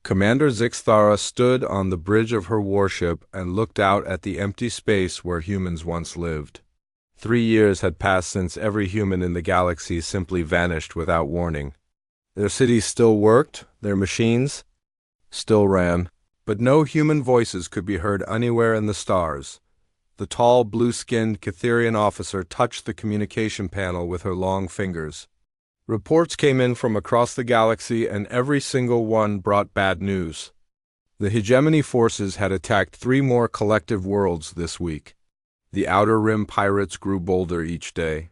Commander Zixthara stood on the bridge of her warship and looked out at the empty space where humans once lived. 3 years had passed since every human in the galaxy simply vanished without warning. Their cities still worked, their machines still ran, but no human voices could be heard anywhere in the stars. The tall, blue-skinned Catherian officer touched the communication panel with her long fingers. Reports came in from across the galaxy, and every single one brought bad news. The hegemony forces had attacked 3 more collective worlds this week. The Outer Rim pirates grew bolder each day.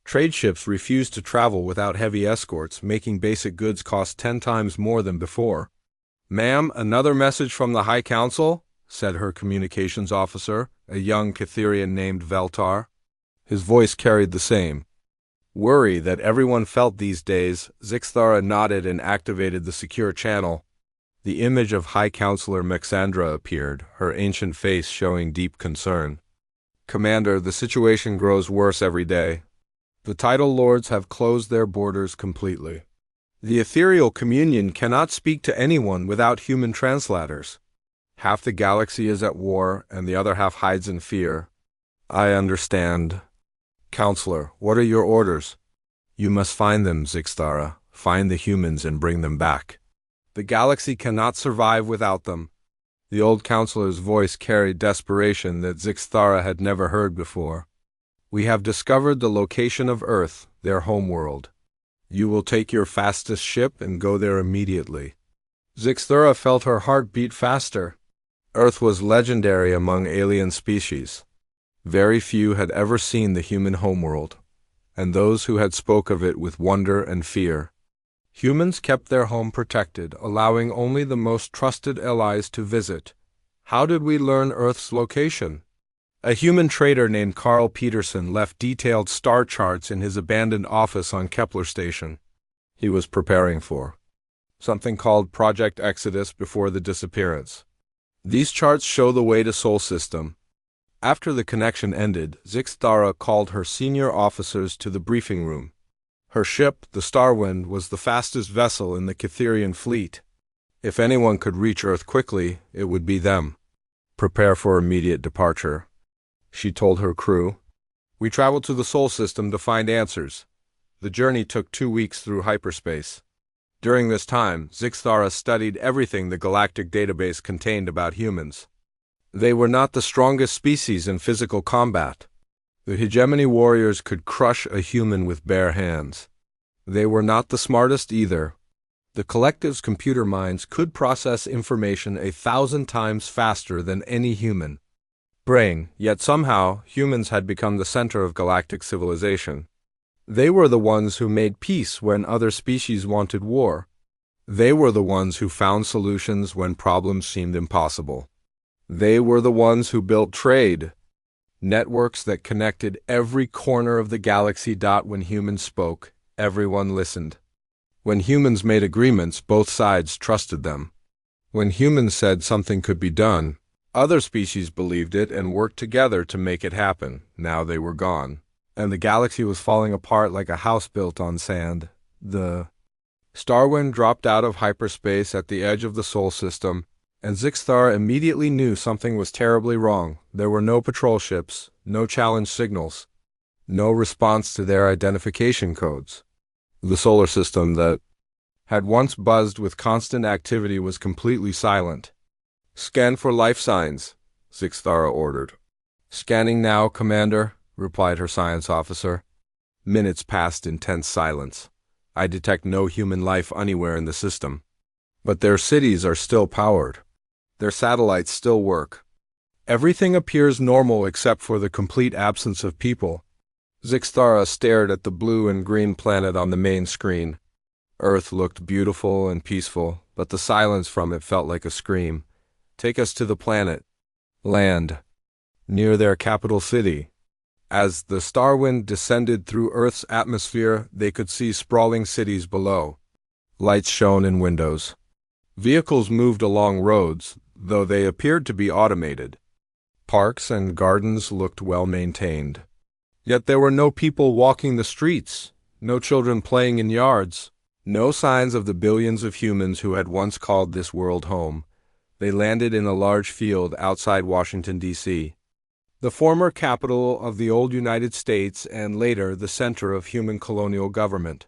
Trade ships refused to travel without heavy escorts, making basic goods cost 10 times more than before. "Ma'am, another message from the High Council," said her communications officer, a young Catherian named Veltar. His voice carried the same worry that everyone felt these days. Zixthara nodded and activated the secure channel. The image of High Counselor Mexandra appeared, her ancient face showing deep concern. "Commander, the situation grows worse every day. The Tidal Lords have closed their borders completely. The ethereal communion cannot speak to anyone without human translators. Half the galaxy is at war, and the other half hides in fear." "I understand. Counselor, what are your orders?" "You must find them, Zixthara. Find the humans and bring them back. The galaxy cannot survive without them." The old counselor's voice carried desperation that Zixthara had never heard before. "We have discovered the location of Earth, their homeworld. You will take your fastest ship and go there immediately." Zixthara felt her heart beat faster. Earth was legendary among alien species. Very few had ever seen the human homeworld, and those who had spoke of it with wonder and fear. Humans kept their home protected, allowing only the most trusted allies to visit. How did we learn Earth's location? A human trader named Carl Peterson left detailed star charts in his abandoned office on Kepler Station. He was preparing for something called Project Exodus before the disappearance. These charts show the way to Sol System. After the connection ended, Zixthara called her senior officers to the briefing room. Her ship, the Starwind, was the fastest vessel in the Catherian fleet. If anyone could reach Earth quickly, it would be them. "Prepare for immediate departure," she told her crew. "We traveled to the Sol System to find answers." The journey took 2 weeks through hyperspace. During this time, Zixthara studied everything the galactic database contained about humans. They were not the strongest species in physical combat. The hegemony warriors could crush a human with bare hands. They were not the smartest either. The collective's computer minds could process information 1,000 times faster than any human brain, yet somehow humans had become the center of galactic civilization. They were the ones who made peace when other species wanted war. They were the ones who found solutions when problems seemed impossible. They were the ones who built trade networks that connected every corner of the galaxy. When humans spoke, everyone listened. When humans made agreements, both sides trusted them. When humans said something could be done, other species believed it and worked together to make it happen. Now they were gone, and the galaxy was falling apart like a house built on sand. The Starwind dropped out of hyperspace at the edge of the Sol System, and Zixthara immediately knew something was terribly wrong. There were no patrol ships, no challenge signals, no response to their identification codes. The solar system that had once buzzed with constant activity was completely silent. "Scan for life signs," Zixthara ordered. "Scanning now, Commander," replied her science officer. Minutes passed in tense silence. "I detect no human life anywhere in the system. But their cities are still powered. Their satellites still work. Everything appears normal except for the complete absence of people." Zixthara stared at the blue and green planet on the main screen. Earth looked beautiful and peaceful, but the silence from it felt like a scream. "Take us to the planet." "Land." "Near their capital city." As the Starwind descended through Earth's atmosphere, they could see sprawling cities below. Lights shone in windows. Vehicles moved along roads, though they appeared to be automated. Parks and gardens looked well maintained. Yet there were no people walking the streets, no children playing in yards, No signs of the billions of humans who had once called this world home. They landed in a large field outside Washington, D.C., the former capital of the old United States and later the center of human colonial government.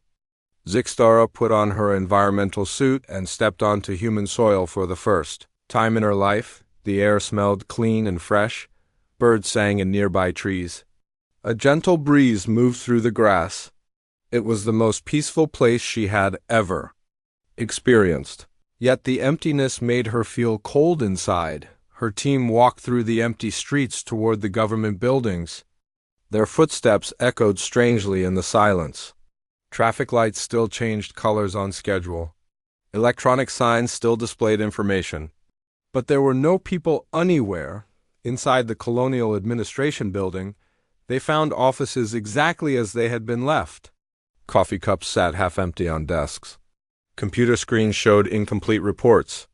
Zixtara put on her environmental suit and stepped onto human soil for the first time in her life. The air smelled clean and fresh. Birds sang in nearby trees. A gentle breeze moved through the grass. It was the most peaceful place she had ever experienced. Yet the emptiness made her feel cold inside. Her team walked through the empty streets toward the government buildings. Their footsteps echoed strangely in the silence. Traffic lights still changed colors on schedule. Electronic signs still displayed information. But there were no people anywhere. Inside the Colonial Administration Building, they found offices exactly as they had been left. Coffee cups sat half-empty on desks. Computer screens showed incomplete reports.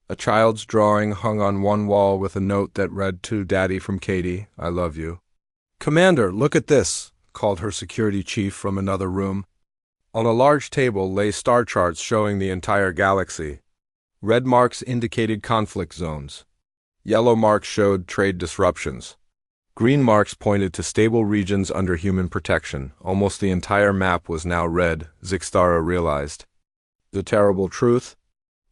A child's drawing hung on one wall with a note that read, "To Daddy from Katie, I love you." "Commander, look at this," called her security chief from another room. On a large table lay star charts showing the entire galaxy. Red marks indicated conflict zones. Yellow marks showed trade disruptions. Green marks pointed to stable regions under human protection. Almost the entire map was now red, Zixtara realized. The terrible truth?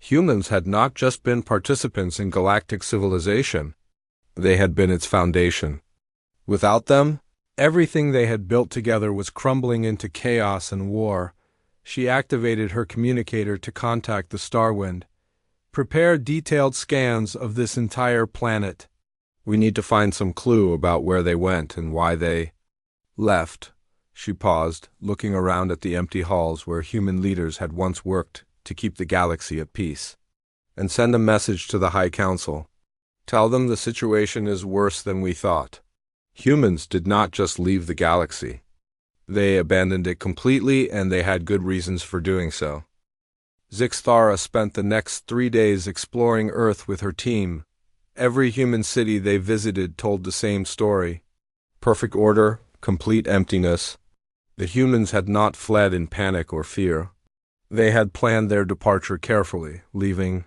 Humans had not just been participants in galactic civilization. They had been its foundation. Without them, everything they had built together was crumbling into chaos and war. She activated her communicator to contact the Starwind. "Prepare detailed scans of this entire planet. We need to find some clue about where they went and why they left." She paused, looking around at the empty halls where human leaders had once worked to keep the galaxy at peace. "And send a message to the High Council. Tell them the situation is worse than we thought. Humans did not just leave the galaxy. They abandoned it completely, and they had good reasons for doing so." Zixtara spent the next 3 days exploring Earth with her team. Every human city they visited told the same story. Perfect order, complete emptiness. The humans had not fled in panic or fear. They had planned their departure carefully, leaving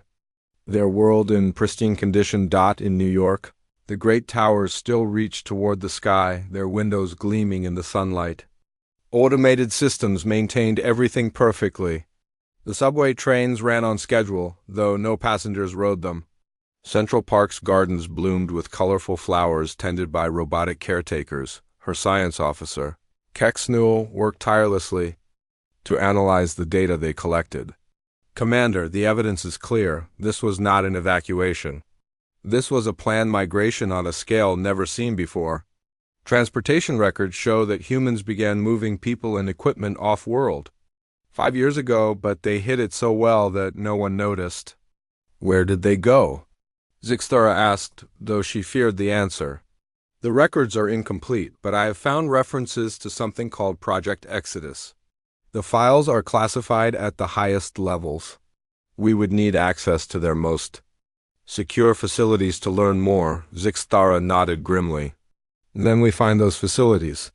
their world in pristine condition. In New York, the great towers still reached toward the sky, their windows gleaming in the sunlight. Automated systems maintained everything perfectly. The subway trains ran on schedule, though no passengers rode them. Central Park's gardens bloomed with colorful flowers tended by robotic caretakers. Her science officer, Kex Newell, worked tirelessly to analyze the data they collected. "Commander, the evidence is clear. This was not an evacuation. This was a planned migration on a scale never seen before. Transportation records show that humans began moving people and equipment off-world 5 years ago, but they hid it so well that no one noticed." "Where did they go?" Zixtara asked, though she feared the answer. "The records are incomplete, but I have found references to something called Project Exodus. The files are classified at the highest levels. We would need access to their most secure facilities to learn more." Zixtara nodded grimly. "Then we find those facilities."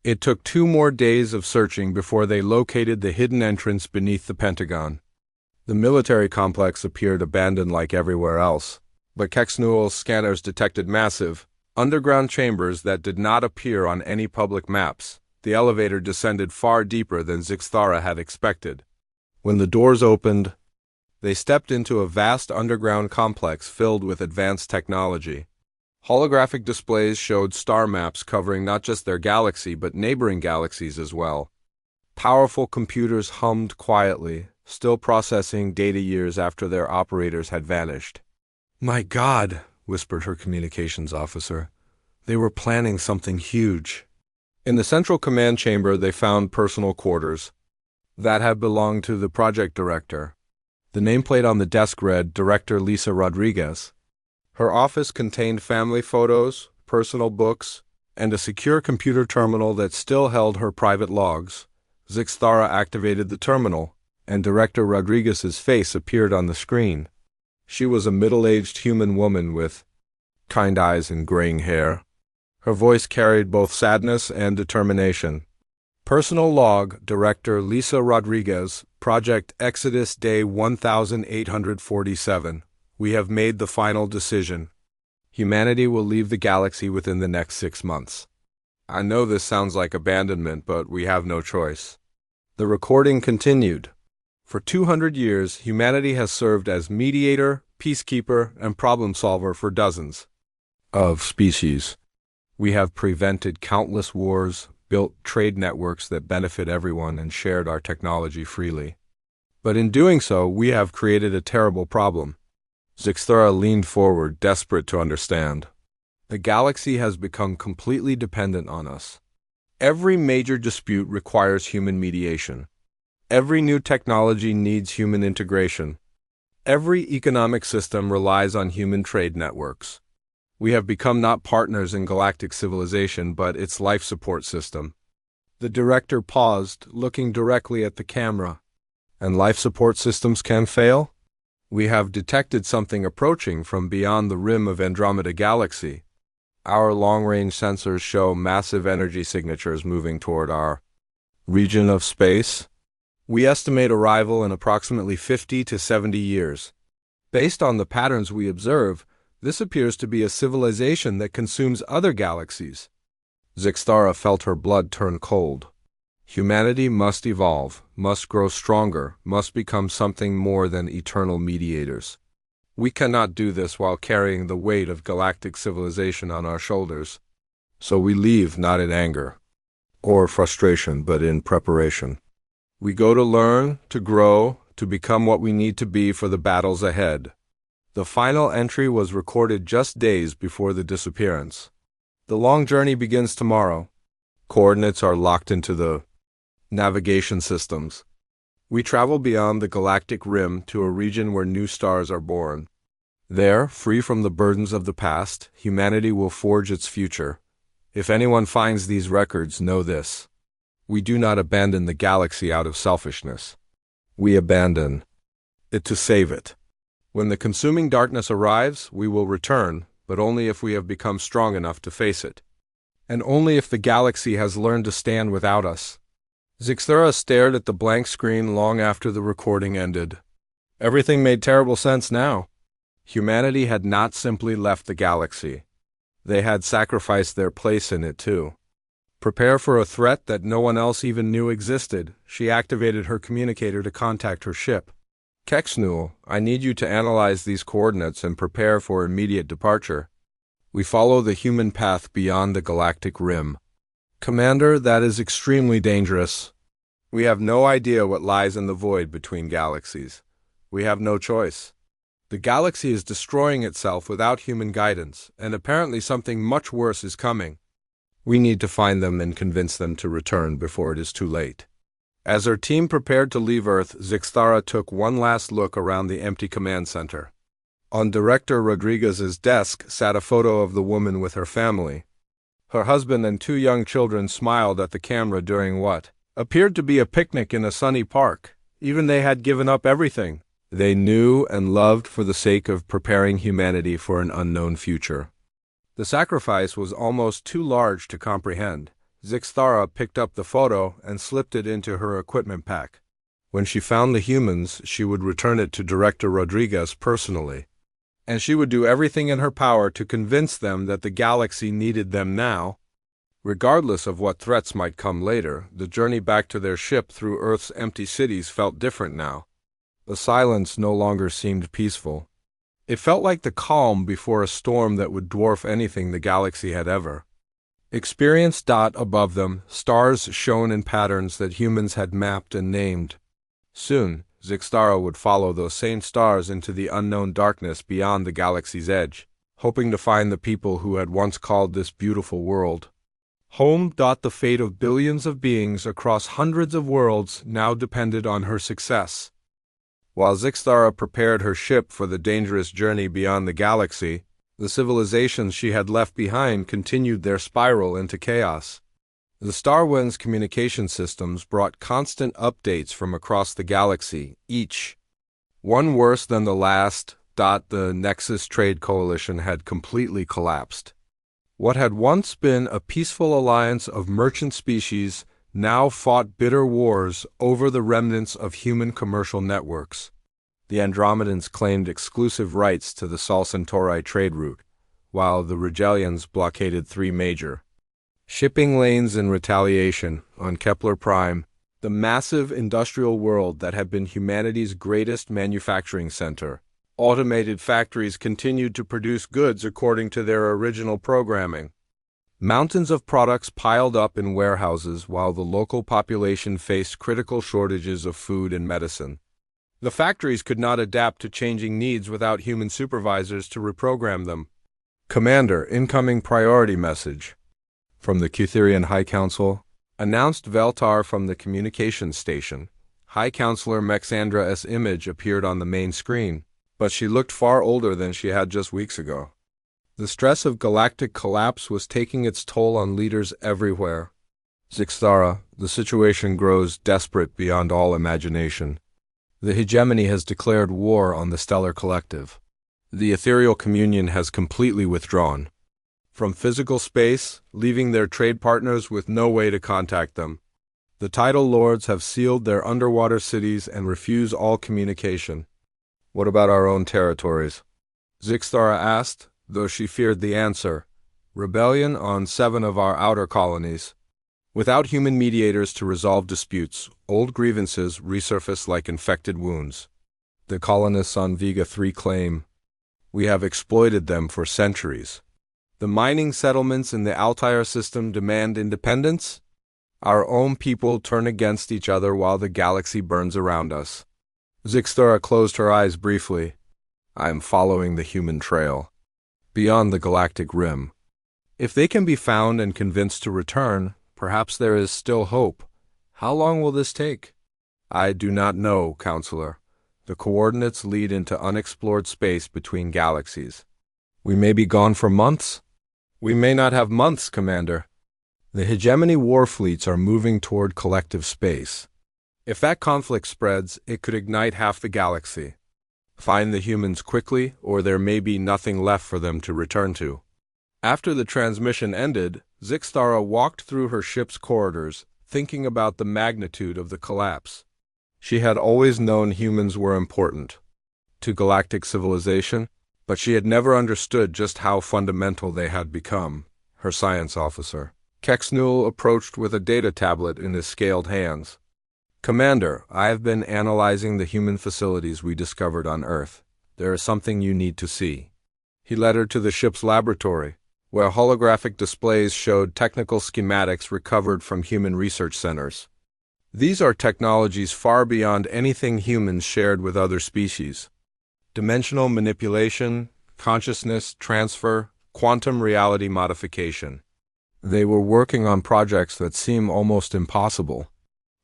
It took 2 more days of searching before they located the hidden entrance beneath the Pentagon. The military complex appeared abandoned like everywhere else, but Kex Newell's scanners detected massive, underground chambers that did not appear on any public maps. The elevator descended far deeper than Zixtara had expected. When the doors opened, they stepped into a vast underground complex filled with advanced technology. Holographic displays showed star maps covering not just their galaxy but neighboring galaxies as well. Powerful computers hummed quietly, still processing data years after their operators had vanished. "My God," whispered her communications officer. "They were planning something huge." In the central command chamber they found personal quarters that had belonged to the project director. The nameplate on the desk read Director Lisa Rodriguez. Her office contained family photos, personal books, and a secure computer terminal that still held her private logs. Zixtara activated the terminal, and Director Rodriguez's face appeared on the screen. She was a middle-aged human woman with kind eyes and graying hair. Her voice carried both sadness and determination. Personal log, Director Lisa Rodriguez, Project Exodus Day 1847. We have made the final decision. Humanity will leave the galaxy within the next 6 months. I know this sounds like abandonment, but we have no choice. The recording continued. For 200 years, humanity has served as mediator, peacekeeper, and problem solver for dozens of species. We have prevented countless wars, built trade networks that benefit everyone, and shared our technology freely. But in doing so, we have created a terrible problem. Zixthara leaned forward, desperate to understand. The galaxy has become completely dependent on us. Every major dispute requires human mediation. Every new technology needs human integration. Every economic system relies on human trade networks. We have become not partners in galactic civilization, but its life support system. The director paused, looking directly at the camera. And life support systems can fail? We have detected something approaching from beyond the rim of Andromeda Galaxy. Our long-range sensors show massive energy signatures moving toward our region of space. We estimate arrival in approximately 50 to 70 years. Based on the patterns we observe, this appears to be a civilization that consumes other galaxies. Zixthara felt her blood turn cold. Humanity must evolve, must grow stronger, must become something more than eternal mediators. We cannot do this while carrying the weight of galactic civilization on our shoulders. So we leave not in anger or frustration, but in preparation. We go to learn, to grow, to become what we need to be for the battles ahead. The final entry was recorded just days before the disappearance. The long journey begins tomorrow. Coordinates are locked into the navigation systems. We travel beyond the galactic rim to a region where new stars are born. There, free from the burdens of the past, humanity will forge its future. If anyone finds these records, know this. We do not abandon the galaxy out of selfishness. We abandon it to save it. When the consuming darkness arrives, we will return, but only if we have become strong enough to face it. And only if the galaxy has learned to stand without us. Zixthara stared at the blank screen long after the recording ended. Everything made terrible sense now. Humanity had not simply left the galaxy. They had sacrificed their place in it too. Prepare for a threat that no one else even knew existed. She activated her communicator to contact her ship. Kexnul, I need you to analyze these coordinates and prepare for immediate departure. We follow the human path beyond the galactic rim. Commander, that is extremely dangerous. We have no idea what lies in the void between galaxies. We have no choice. The galaxy is destroying itself without human guidance, and apparently something much worse is coming. We need to find them and convince them to return before it is too late. As her team prepared to leave Earth, Zixthara took one last look around the empty command center. On Director Rodriguez's desk sat a photo of the woman with her family. Her husband and 2 young children smiled at the camera during what appeared to be a picnic in a sunny park. Even they had given up everything they knew and loved for the sake of preparing humanity for an unknown future. The sacrifice was almost too large to comprehend. Zixthara picked up the photo and slipped it into her equipment pack. When she found the humans, she would return it to Director Rodriguez personally. And she would do everything in her power to convince them that the galaxy needed them now. Regardless of what threats might come later, the journey back to their ship through Earth's empty cities felt different now. The silence no longer seemed peaceful. It felt like the calm before a storm that would dwarf anything the galaxy had ever experienced. Above them, stars shone in patterns that humans had mapped and named. Soon, Zixthara would follow those same stars into the unknown darkness beyond the galaxy's edge, hoping to find the people who had once called this beautiful world home. The fate of billions of beings across hundreds of worlds now depended on her success. While Zixthara prepared her ship for the dangerous journey beyond the galaxy, the civilizations she had left behind continued their spiral into chaos. The Starwind's communication systems brought constant updates from across the galaxy, each one worse than the last. The Nexus Trade Coalition had completely collapsed. What had once been a peaceful alliance of merchant species now fought bitter wars over the remnants of human commercial networks. The Andromedans claimed exclusive rights to the Sol Centauri trade route, while the Rigelians blockaded three major shipping lanes in retaliation. On Kepler Prime, the massive industrial world that had been humanity's greatest manufacturing center, automated factories continued to produce goods according to their original programming. Mountains of products piled up in warehouses while the local population faced critical shortages of food and medicine. The factories could not adapt to changing needs without human supervisors to reprogram them. Commander, incoming priority message. From the Cutherian High Council, announced Veltar from the communications station. High Counselor Mexandra's image appeared on the main screen, but she looked far older than she had just weeks ago. The stress of galactic collapse was taking its toll on leaders everywhere. Zixtara, the situation grows desperate beyond all imagination. The hegemony has declared war on the stellar collective. The ethereal communion has completely withdrawn from physical space, leaving their trade partners with no way to contact them. The tidal lords have sealed their underwater cities and refuse all communication. What about our own territories? Zixtara asked, though she feared the answer. Rebellion on 7 of our outer colonies. Without human mediators to resolve disputes, old grievances resurface like infected wounds. The colonists on Vega 3 claim, "We have exploited them for centuries." The mining settlements in the Altair system demand independence. Our own people turn against each other while the galaxy burns around us. Zixtara closed her eyes briefly. I am following the human trail. Beyond the galactic rim. If they can be found and convinced to return, perhaps there is still hope. How long will this take? I do not know, Counselor. The coordinates lead into unexplored space between galaxies. We may be gone for months. We may not have months, Commander. The hegemony war fleets are moving toward collective space. If that conflict spreads, it could ignite half the galaxy. Find the humans quickly, or there may be nothing left for them to return to. After the transmission ended, Zixtara walked through her ship's corridors, thinking about the magnitude of the collapse. She had always known humans were important to galactic civilization, but she had never understood just how fundamental they had become. Her science officer, Kexnul, approached with a data tablet in his scaled hands. Commander, I have been analyzing the human facilities we discovered on Earth. There is something you need to see. He led her to the ship's laboratory, where holographic displays showed technical schematics recovered from human research centers. These are technologies far beyond anything humans shared with other species. Dimensional manipulation, consciousness transfer, quantum reality modification. They were working on projects that seem almost impossible.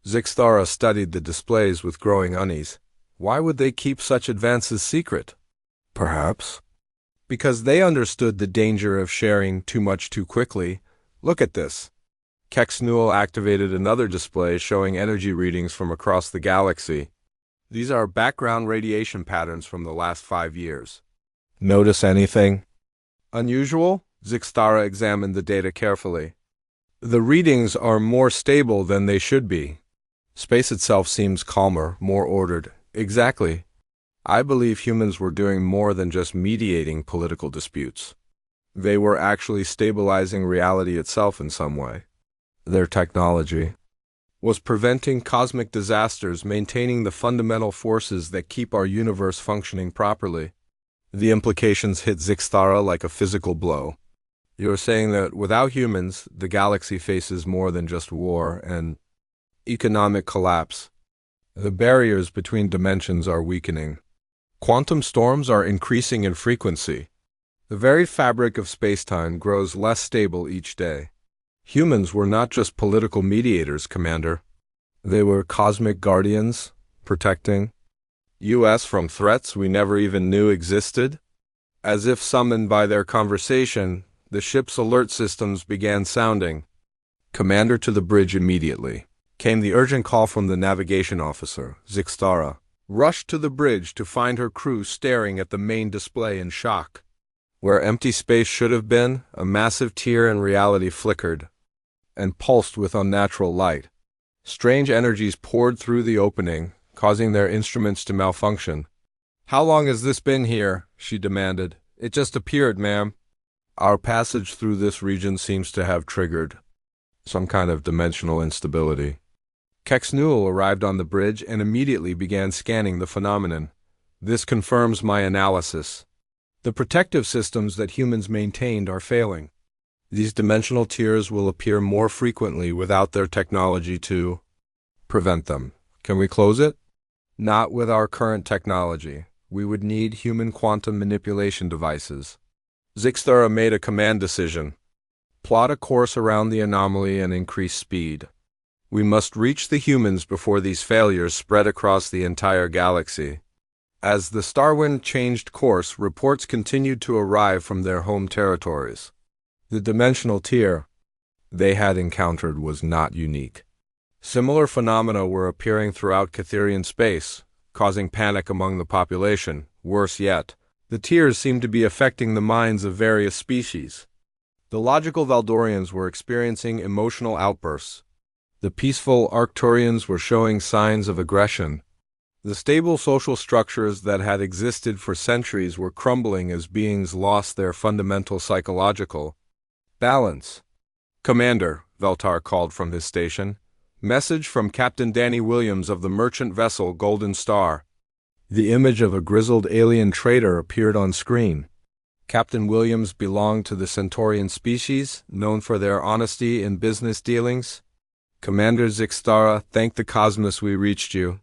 Zixtara studied the displays with growing unease. Why would they keep such advances secret? Perhaps because they understood the danger of sharing too much too quickly. Look at this. Kexnul activated another display showing energy readings from across the galaxy. These are background radiation patterns from the last 5 years. Notice anything unusual? Zixtara examined the data carefully. The readings are more stable than they should be. Space itself seems calmer, more ordered. Exactly. I believe humans were doing more than just mediating political disputes. They were actually stabilizing reality itself in some way. Their technology was preventing cosmic disasters, maintaining the fundamental forces that keep our universe functioning properly. The implications hit Zixtara like a physical blow. You're saying that without humans, the galaxy faces more than just war and economic collapse. The barriers between dimensions are weakening. Quantum storms are increasing in frequency. The very fabric of space-time grows less stable each day. Humans were not just political mediators, Commander. They were cosmic guardians, protecting us from threats we never even knew existed. As if summoned by their conversation, the ship's alert systems began sounding. Commander, to the bridge immediately. Came the urgent call from the navigation officer. Zixtara rushed to the bridge to find her crew staring at the main display in shock. Where empty space should have been, a massive tear in reality flickered and pulsed with unnatural light. Strange energies poured through the opening, causing their instruments to malfunction. "How long has this been here?" she demanded. "It just appeared, ma'am." "Our passage through this region seems to have triggered some kind of dimensional instability." Kex Newell arrived on the bridge and immediately began scanning the phenomenon. "This confirms my analysis. The protective systems that humans maintained are failing. These dimensional tiers will appear more frequently without their technology to prevent them. Can we close it?" "Not with our current technology. We would need human quantum manipulation devices." Zixthara made a command decision. "Plot a course around the anomaly and increase speed. We must reach the humans before these failures spread across the entire galaxy." As the Starwind changed course, reports continued to arrive from their home territories. The dimensional tier they had encountered was not unique. Similar phenomena were appearing throughout Catherian space, causing panic among the population. Worse yet, the tiers seemed to be affecting the minds of various species. The logical Valdorians were experiencing emotional outbursts. The peaceful Arcturians were showing signs of aggression. The stable social structures that had existed for centuries were crumbling as beings lost their fundamental psychological balance. "Commander," Veltar called from his station. "Message from Captain Danny Williams of the merchant vessel Golden Star." The image of a grizzled alien trader appeared on screen. Captain Williams belonged to the Centaurian species, known for their honesty in business dealings. "Commander Zixthara, thank the cosmos we reached you.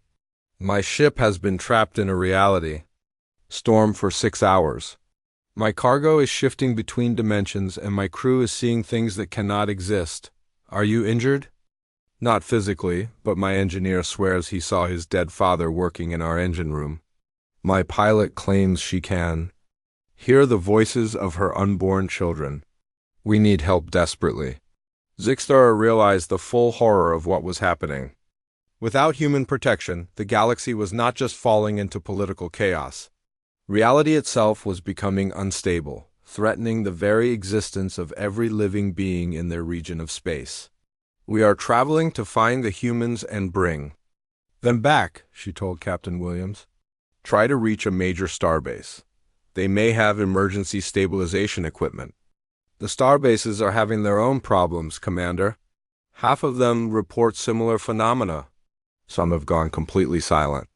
My ship has been trapped in a reality storm for 6 hours. My cargo is shifting between dimensions and my crew is seeing things that cannot exist. Are you injured?" "Not physically, but my engineer swears he saw his dead father working in our engine room. My pilot claims she can hear the voices of her unborn children. We need help desperately." Zixthara realized the full horror of what was happening. Without human protection, the galaxy was not just falling into political chaos. Reality itself was becoming unstable, threatening the very existence of every living being in their region of space. "We are traveling to find the humans and bring them back," she told Captain Williams. "Try to reach a major starbase. They may have emergency stabilization equipment." "The starbases are having their own problems, Commander. Half of them report similar phenomena. Some have gone completely silent."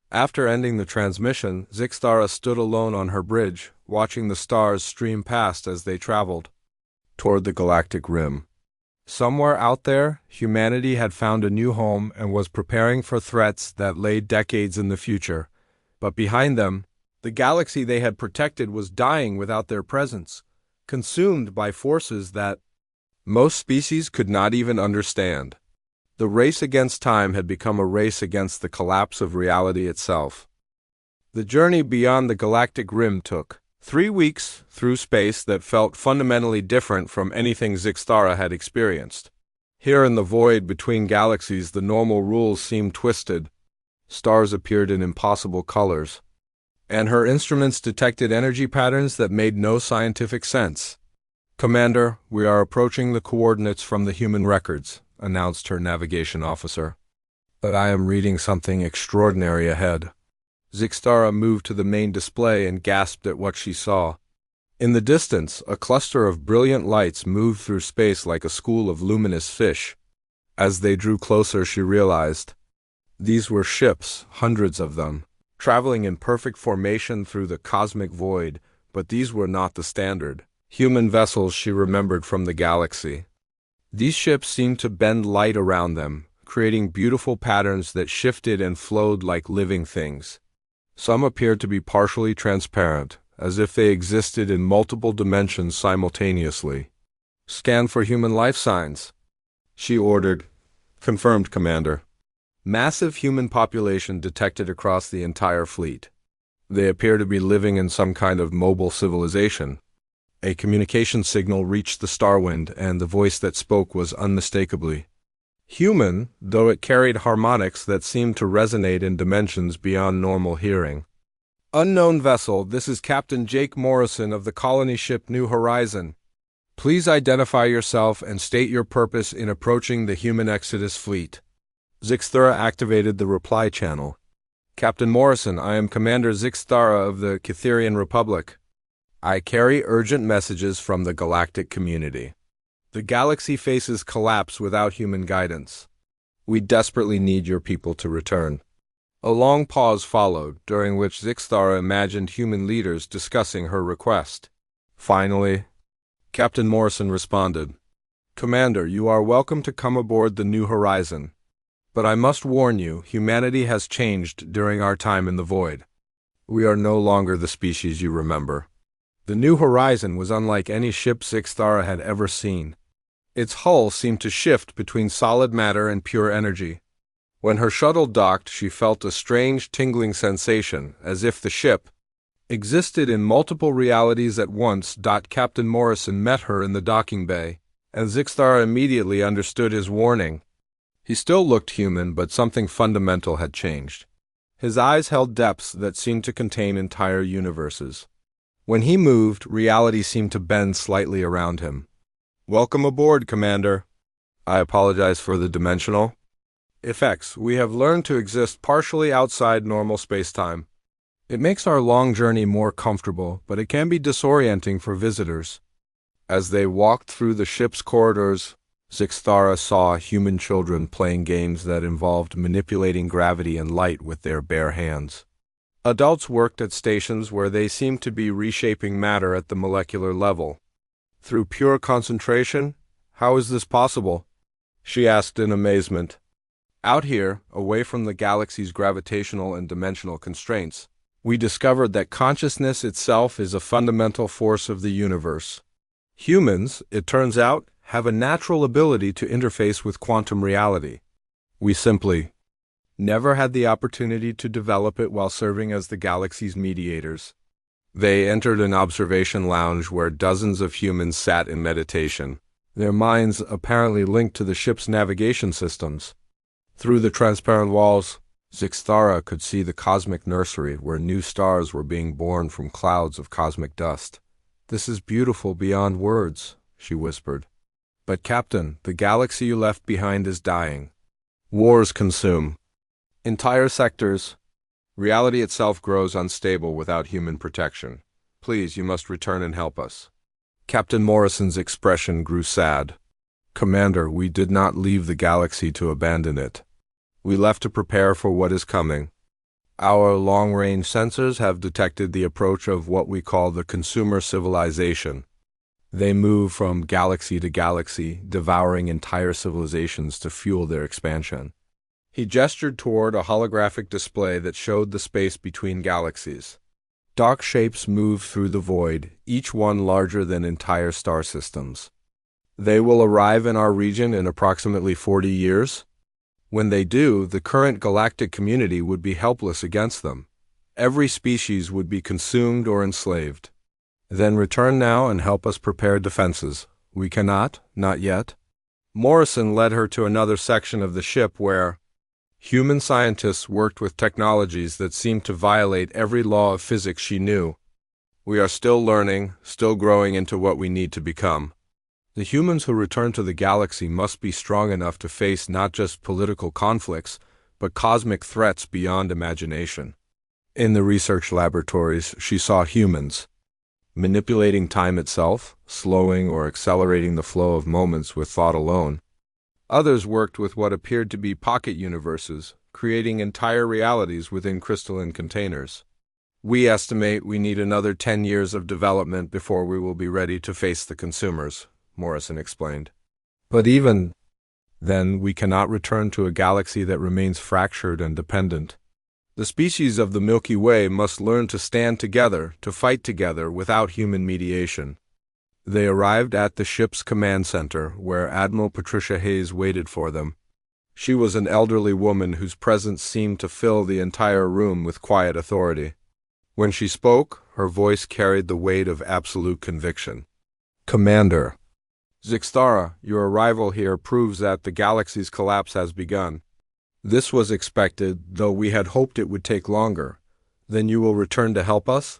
After ending the transmission, Zixthara stood alone on her bridge, watching the stars stream past as they traveled toward the galactic rim. Somewhere out there, humanity had found a new home and was preparing for threats that lay decades in the future. But behind them, the galaxy they had protected was dying without their presence, consumed by forces that most species could not even understand. The race against time had become a race against the collapse of reality itself. The journey beyond the galactic rim took 3 weeks through space that felt fundamentally different from anything Zixthara had experienced. Here in the void between galaxies, the normal rules seemed twisted. Stars appeared in impossible colors, and her instruments detected energy patterns that made no scientific sense. "Commander, we are approaching the coordinates from the human records," announced her navigation officer. "But I am reading something extraordinary ahead." Zixthara moved to the main display and gasped at what she saw. In the distance, a cluster of brilliant lights moved through space like a school of luminous fish. As they drew closer, she realized these were ships, hundreds of them, traveling in perfect formation through the cosmic void, but these were not the standard human vessels she remembered from the galaxy. These ships seemed to bend light around them, creating beautiful patterns that shifted and flowed like living things. Some appeared to be partially transparent, as if they existed in multiple dimensions simultaneously. "Scan for human life signs," she ordered. "Confirmed, Commander." Massive human population detected across the entire fleet. They appear to be living in some kind of mobile civilization. A communication signal reached the Starwind, and the voice that spoke was unmistakably human, though it carried harmonics that seemed to resonate in dimensions beyond normal hearing. "Unknown vessel, this is Captain Jake Morrison of the colony ship New Horizon. Please identify yourself and state your purpose in approaching the human Exodus fleet." Zixthura activated the reply channel. Captain Morrison, I am Commander Zixthara of the Cytherian Republic. I carry urgent messages from the galactic community. The galaxy faces collapse without human guidance. We desperately need your people to return. A long pause followed, during which Zixthara imagined human leaders discussing her request. Finally, Captain Morrison responded, Commander, you are welcome to come aboard the New Horizon. But I must warn you, humanity has changed during our time in the void. We are no longer the species you remember. The New Horizon was unlike any ship Zixthara had ever seen. Its hull seemed to shift between solid matter and pure energy. When her shuttle docked, she felt a strange tingling sensation, as if the ship existed in multiple realities at once. Captain Morrison met her in the docking bay, and Zixthara immediately understood his warning. He still looked human, but something fundamental had changed. His eyes held depths that seemed to contain entire universes. When he moved, reality seemed to bend slightly around him. Welcome aboard, Commander. I apologize for the dimensional effects. We have learned to exist partially outside normal space-time. It makes our long journey more comfortable, but it can be disorienting for visitors. As they walked through the ship's corridors, Zixthara saw human children playing games that involved manipulating gravity and light with their bare hands. Adults worked at stations where they seemed to be reshaping matter at the molecular level. Through pure concentration? How is this possible? She asked in amazement. Out here, away from the galaxy's gravitational and dimensional constraints, we discovered that consciousness itself is a fundamental force of the universe. Humans, it turns out, have a natural ability to interface with quantum reality. We simply never had the opportunity to develop it while serving as the galaxy's mediators. They entered an observation lounge where dozens of humans sat in meditation, their minds apparently linked to the ship's navigation systems. Through the transparent walls, Zixthara could see the cosmic nursery where new stars were being born from clouds of cosmic dust. This is beautiful beyond words, she whispered. But Captain, the galaxy you left behind is dying. Wars consume entire sectors. Reality itself grows unstable without human protection. Please, you must return and help us. Captain Morrison's expression grew sad. Commander, we did not leave the galaxy to abandon it. We left to prepare for what is coming. Our long-range sensors have detected the approach of what we call the consumer civilization. They move from galaxy to galaxy, devouring entire civilizations to fuel their expansion. He gestured toward a holographic display that showed the space between galaxies. Dark shapes moved through the void, each one larger than entire star systems. They will arrive in our region in approximately 40 years. When they do, the current galactic community would be helpless against them. Every species would be consumed or enslaved. Then return now and help us prepare defenses. We cannot, not yet. Morrison led her to another section of the ship where human scientists worked with technologies that seemed to violate every law of physics she knew. We are still learning, still growing into what we need to become. The humans who return to the galaxy must be strong enough to face not just political conflicts, but cosmic threats beyond imagination. In the research laboratories, she saw humans manipulating time itself, slowing or accelerating the flow of moments with thought alone. Others worked with what appeared to be pocket universes, creating entire realities within crystalline containers. We estimate we need another 10 years of development before we will be ready to face the consumers, Morrison explained. But even then, we cannot return to a galaxy that remains fractured and dependent. The species of the Milky Way must learn to stand together, to fight together without human mediation. They arrived at the ship's command center, where Admiral Patricia Hayes waited for them. She was an elderly woman whose presence seemed to fill the entire room with quiet authority. When she spoke, her voice carried the weight of absolute conviction. Commander, Zixthara, your arrival here proves that the galaxy's collapse has begun. This was expected, though we had hoped it would take longer. Then you will return to help us?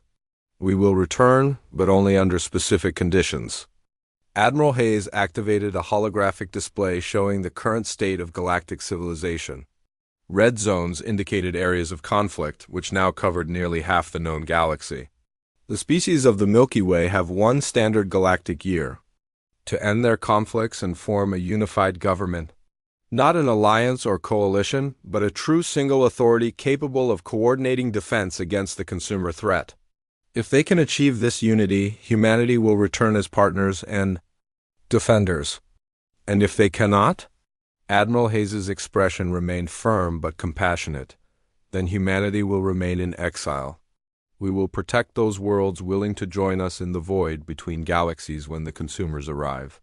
We will return, but only under specific conditions. Admiral Hayes activated a holographic display showing the current state of galactic civilization. Red zones indicated areas of conflict, which now covered nearly half the known galaxy. The species of the Milky Way have one standard galactic year to end their conflicts and form a unified government. Not an alliance or coalition, but a true single authority capable of coordinating defense against the consumer threat. If they can achieve this unity, humanity will return as partners and defenders. And if they cannot? Admiral Hayes's expression remained firm but compassionate. Then humanity will remain in exile. We will protect those worlds willing to join us in the void between galaxies when the consumers arrive.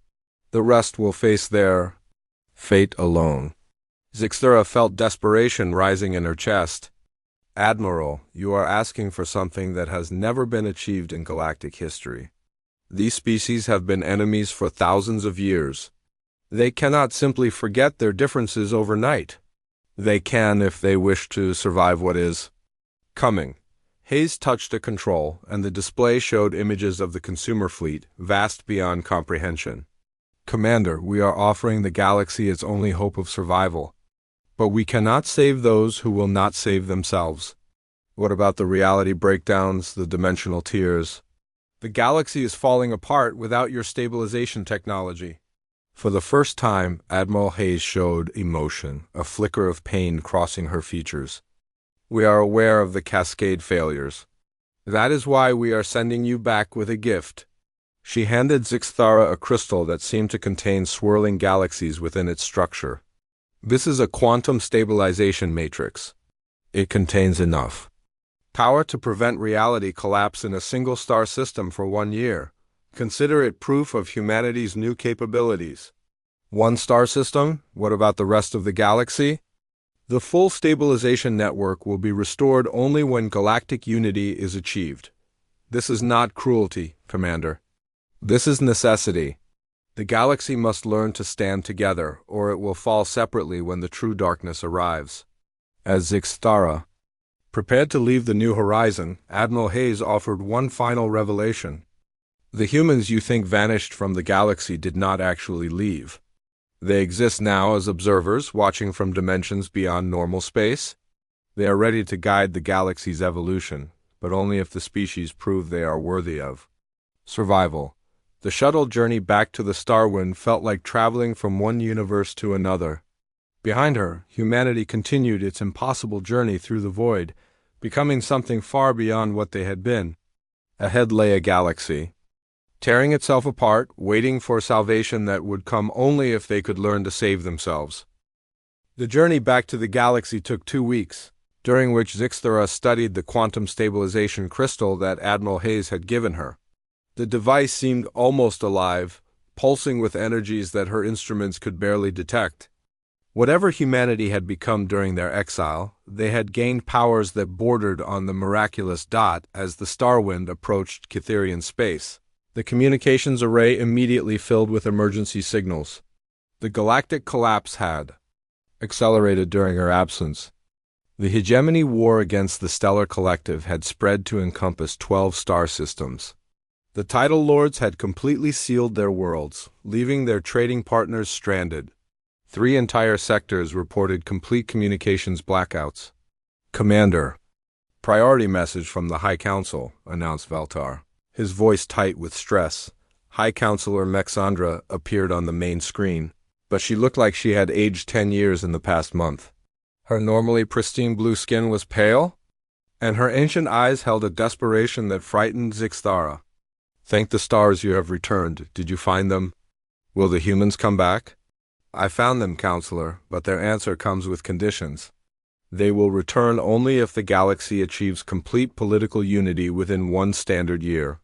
The rest will face their fate alone. Zixthura felt desperation rising in her chest. Admiral, you are asking for something that has never been achieved in galactic history. These species have been enemies for thousands of years. They cannot simply forget their differences overnight. They can if they wish to survive what is coming. Hayes touched a control, and the display showed images of the consumer fleet, vast beyond comprehension. Commander, we are offering the galaxy its only hope of survival. But we cannot save those who will not save themselves. What about the reality breakdowns, the dimensional tears? The galaxy is falling apart without your stabilization technology. For the first time, Admiral Hayes showed emotion, a flicker of pain crossing her features. We are aware of the cascade failures. That is why we are sending you back with a gift. She handed Zixthara a crystal that seemed to contain swirling galaxies within its structure. This is a quantum stabilization matrix. It contains enough power to prevent reality collapse in a single star system for 1 year. Consider it proof of humanity's new capabilities. One star system? What about the rest of the galaxy? The full stabilization network will be restored only when galactic unity is achieved. This is not cruelty, Commander. This is necessity. The galaxy must learn to stand together, or it will fall separately when the true darkness arrives. As Zixthara prepared to leave the New Horizon, Admiral Hayes offered one final revelation. The humans you think vanished from the galaxy did not actually leave. They exist now as observers, watching from dimensions beyond normal space. They are ready to guide the galaxy's evolution, but only if the species prove they are worthy of survival. The shuttle journey back to the Starwind felt like traveling from one universe to another. Behind her, humanity continued its impossible journey through the void, becoming something far beyond what they had been. Ahead lay a galaxy, tearing itself apart, waiting for salvation that would come only if they could learn to save themselves. The journey back to the galaxy took 2 weeks, during which Zixthara studied the quantum stabilization crystal that Admiral Hayes had given her. The device seemed almost alive, pulsing with energies that her instruments could barely detect. Whatever humanity had become during their exile, they had gained powers that bordered on the miraculous dot as the Starwind approached Cytherian space. The communications array immediately filled with emergency signals. The galactic collapse had accelerated during her absence. The hegemony war against the stellar collective had spread to encompass 12 star systems. The Tidal Lords had completely sealed their worlds, leaving their trading partners stranded. 3 entire sectors reported complete communications blackouts. Commander, priority message from the High Council, announced Valtar, his voice tight with stress. High Counselor Mexandra appeared on the main screen, but she looked like she had aged 10 years in the past month. Her normally pristine blue skin was pale, and her ancient eyes held a desperation that frightened Zixthara. Thank the stars you have returned. Did you find them? Will the humans come back? I found them, Counselor, but their answer comes with conditions. They will return only if the galaxy achieves complete political unity within 1 standard year.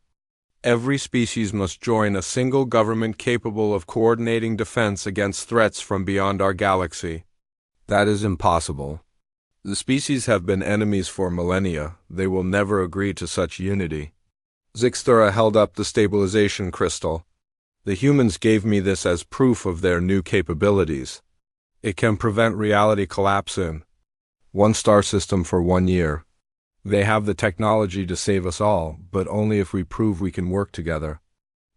Every species must join a single government capable of coordinating defense against threats from beyond our galaxy. That is impossible. The species have been enemies for millennia. They will never agree to such unity. Zixthara held up the stabilization crystal. The humans gave me this as proof of their new capabilities. It can prevent reality collapse in 1 star system for 1 year. They have the technology to save us all, but only if we prove we can work together.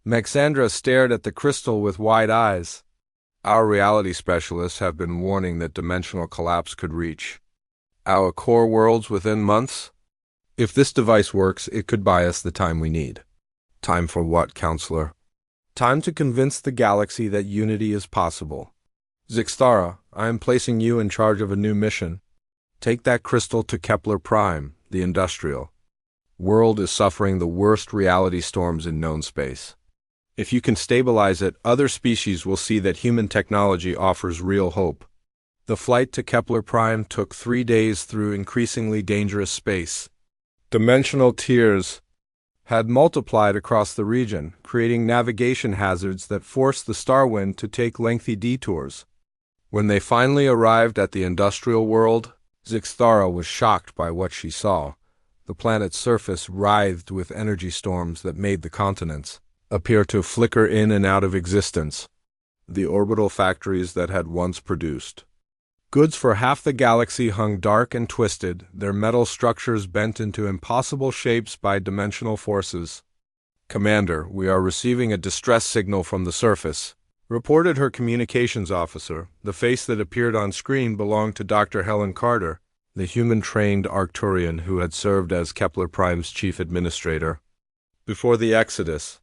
Maxandra stared at the crystal with wide eyes. Our reality specialists have been warning that dimensional collapse could reach our core worlds within months. If this device works, it could buy us the time we need. Time for what, Counselor? Time to convince the galaxy that unity is possible. Zixthara, I am placing you in charge of a new mission. Take that crystal to Kepler Prime, the industrial world is suffering the worst reality storms in known space. If you can stabilize it, other species will see that human technology offers real hope. The flight to Kepler Prime took 3 days through increasingly dangerous space. Dimensional tiers had multiplied across the region, creating navigation hazards that forced the Starwind to take lengthy detours. When they finally arrived at the industrial world, Zixthara was shocked by what she saw. The planet's surface writhed with energy storms that made the continents appear to flicker in and out of existence. The orbital factories that had once produced goods for half the galaxy hung dark and twisted, their metal structures bent into impossible shapes by dimensional forces. "Commander, we are receiving a distress signal from the surface," reported her communications officer. The face that appeared on screen belonged to Dr. Helen Carter, the human-trained Arcturian who had served as Kepler Prime's chief administrator. Before the Exodus,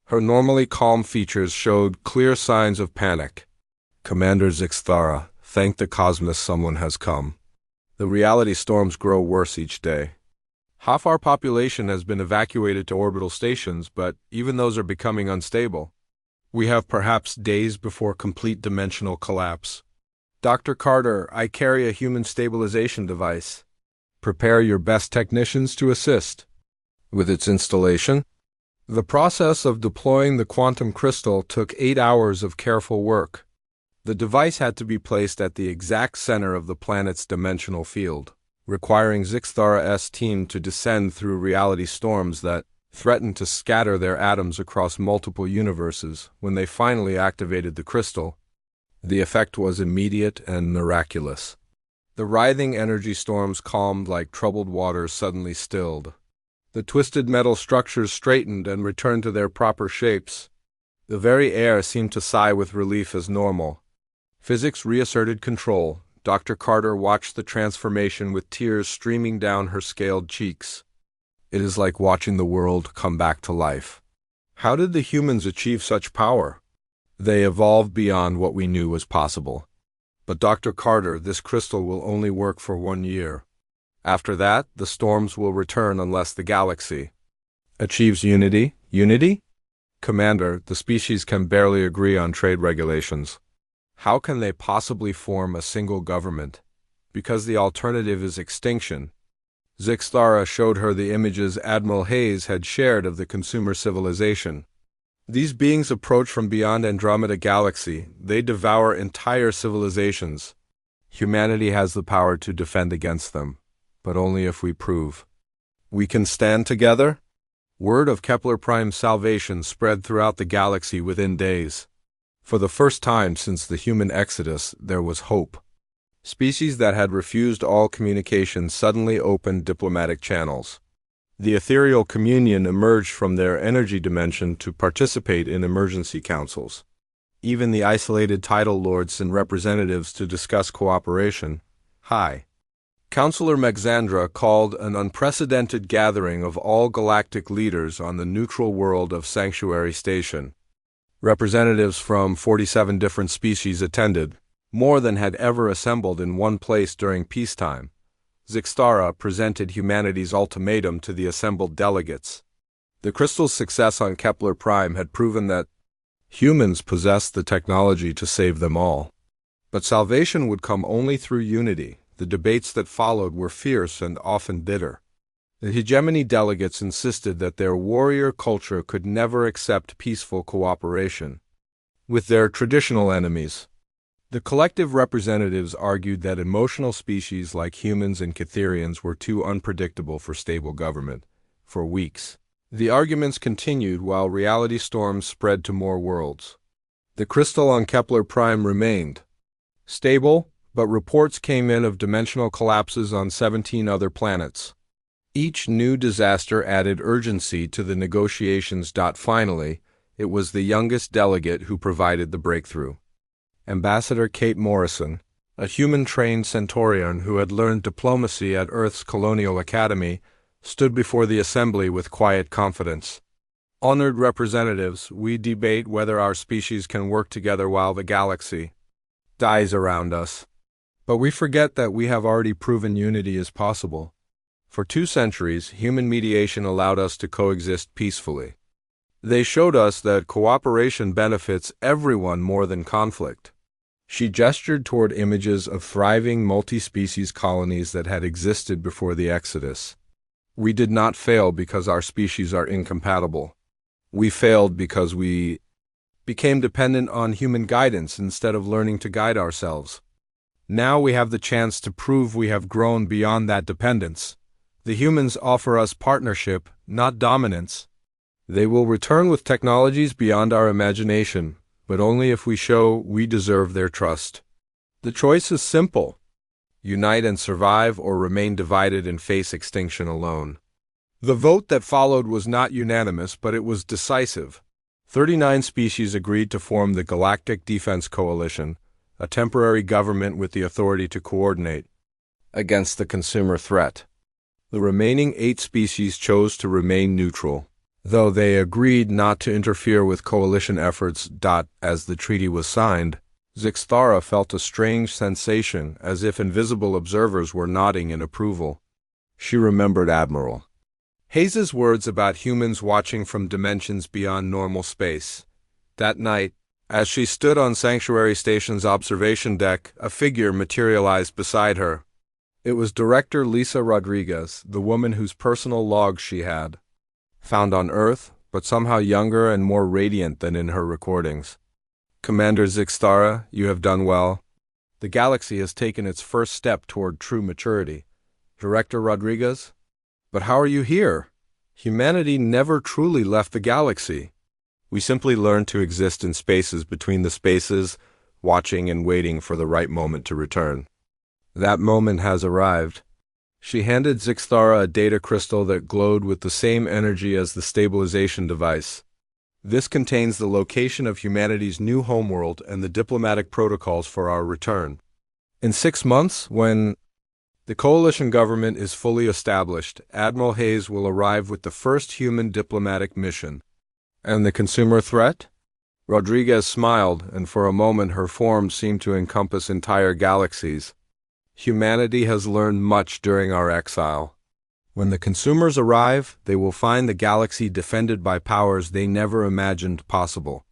her normally calm features showed clear signs of panic. "Commander Zixthara, thank the cosmos someone has come. The reality storms grow worse each day. Half our population has been evacuated to orbital stations, but even those are becoming unstable. We have perhaps days before complete dimensional collapse. Dr. Carter, I carry a human stabilization device. Prepare your best technicians to assist with its installation." The process of deploying the quantum crystal took 8 hours of careful work. The device had to be placed at the exact center of the planet's dimensional field, requiring Zixthara's team to descend through reality storms that threatened to scatter their atoms across multiple universes. When they finally activated the crystal, the effect was immediate and miraculous. The writhing energy storms calmed like troubled waters suddenly stilled. The twisted metal structures straightened and returned to their proper shapes. The very air seemed to sigh with relief as normal. Physics reasserted control. Dr. Carter watched the transformation with tears streaming down her scaled cheeks. It is like watching the world come back to life. How did the humans achieve such power? They evolved beyond what we knew was possible. But Dr. Carter, this crystal will only work for 1 year. After that, the storms will return unless the galaxy achieves unity. Unity? Commander, the species can barely agree on trade regulations. How can they possibly form a single government? Because the alternative is extinction. Zixthara showed her the images Admiral Hayes had shared of the consumer civilization. These beings approach from beyond Andromeda Galaxy. They devour entire civilizations. Humanity has the power to defend against them, but only if we prove we can stand together. Word of Kepler Prime's salvation spread throughout the galaxy within days. For the first time since the human exodus, there was hope. Species that had refused all communication suddenly opened diplomatic channels. The ethereal communion emerged from their energy dimension to participate in emergency councils. Even the isolated tidal lords sent representatives to discuss cooperation. High Counselor Maxandra called an unprecedented gathering of all galactic leaders on the neutral world of Sanctuary Station. Representatives from 47 different species attended, more than had ever assembled in one place during peacetime. Zixthara presented humanity's ultimatum to the assembled delegates. The crystal's success on Kepler Prime had proven that humans possessed the technology to save them all. But salvation would come only through unity. The debates that followed were fierce and often bitter. The hegemony delegates insisted that their warrior culture could never accept peaceful cooperation with their traditional enemies. The collective representatives argued that emotional species like humans and Catherians were too unpredictable for stable government. For weeks, the arguments continued while reality storms spread to more worlds. The crystal on Kepler Prime remained stable, but reports came in of dimensional collapses on 17 other planets. Each new disaster added urgency to the negotiations. Finally, It was the youngest delegate who provided the breakthrough. Ambassador Kate Morrison, a human-trained Centaurian who had learned diplomacy at Earth's Colonial Academy, stood before the assembly with quiet confidence. Honored representatives, we debate whether our species can work together while the galaxy dies around us. But we forget that we have already proven unity is possible. For 2 centuries, human mediation allowed us to coexist peacefully. They showed us that cooperation benefits everyone more than conflict. She gestured toward images of thriving multi-species colonies that had existed before the Exodus. We did not fail because our species are incompatible. We failed because we became dependent on human guidance instead of learning to guide ourselves. Now we have the chance to prove we have grown beyond that dependence. The humans offer us partnership, not dominance. They will return with technologies beyond our imagination, but only if we show we deserve their trust. The choice is simple: unite and survive, or remain divided and face extinction alone. The vote that followed was not unanimous, but it was decisive. 39 species agreed to form the Galactic Defense Coalition, a temporary government with the authority to coordinate against the consumer threat. The remaining 8 species chose to remain neutral, though they agreed not to interfere with coalition efforts. As the treaty was signed, Zixthara felt a strange sensation, as if invisible observers were nodding in approval. She remembered Admiral Hayes's words about humans watching from dimensions beyond normal space. That night, as she stood on Sanctuary Station's observation deck, a figure materialized beside her. It was Director Lisa Rodriguez, the woman whose personal logs she had found on Earth, but somehow younger and more radiant than in her recordings. Commander Zixthara, you have done well. The galaxy has taken its first step toward true maturity. Director Rodriguez? But how are you here? Humanity never truly left the galaxy. We simply learned to exist in spaces between the spaces, watching and waiting for the right moment to return. That moment has arrived. She handed Zixthara a data crystal that glowed with the same energy as the stabilization device. This contains the location of humanity's new homeworld and the diplomatic protocols for our return. In 6 months, when the coalition government is fully established, Admiral Hayes will arrive with the first human diplomatic mission. And the consumer threat? Rodriguez smiled, and for a moment her form seemed to encompass entire galaxies. Humanity has learned much during our exile. When the consumers arrive, they will find the galaxy defended by powers they never imagined possible.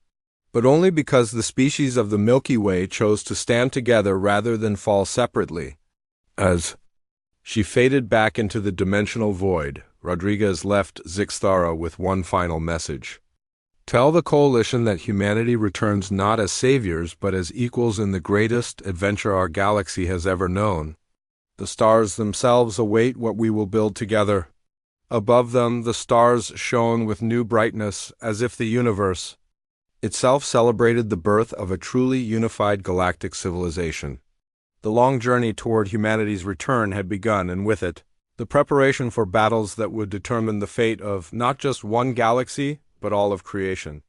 But only because the species of the Milky Way chose to stand together rather than fall separately. As she faded back into the dimensional void, Rodriguez left Zixthara with one final message. Tell the coalition that humanity returns not as saviors, but as equals in the greatest adventure our galaxy has ever known. The stars themselves await what we will build together. Above them, the stars shone with new brightness, as if the universe itself celebrated the birth of a truly unified galactic civilization. The long journey toward humanity's return had begun, and with it, the preparation for battles that would determine the fate of not just one galaxy, but all of creation.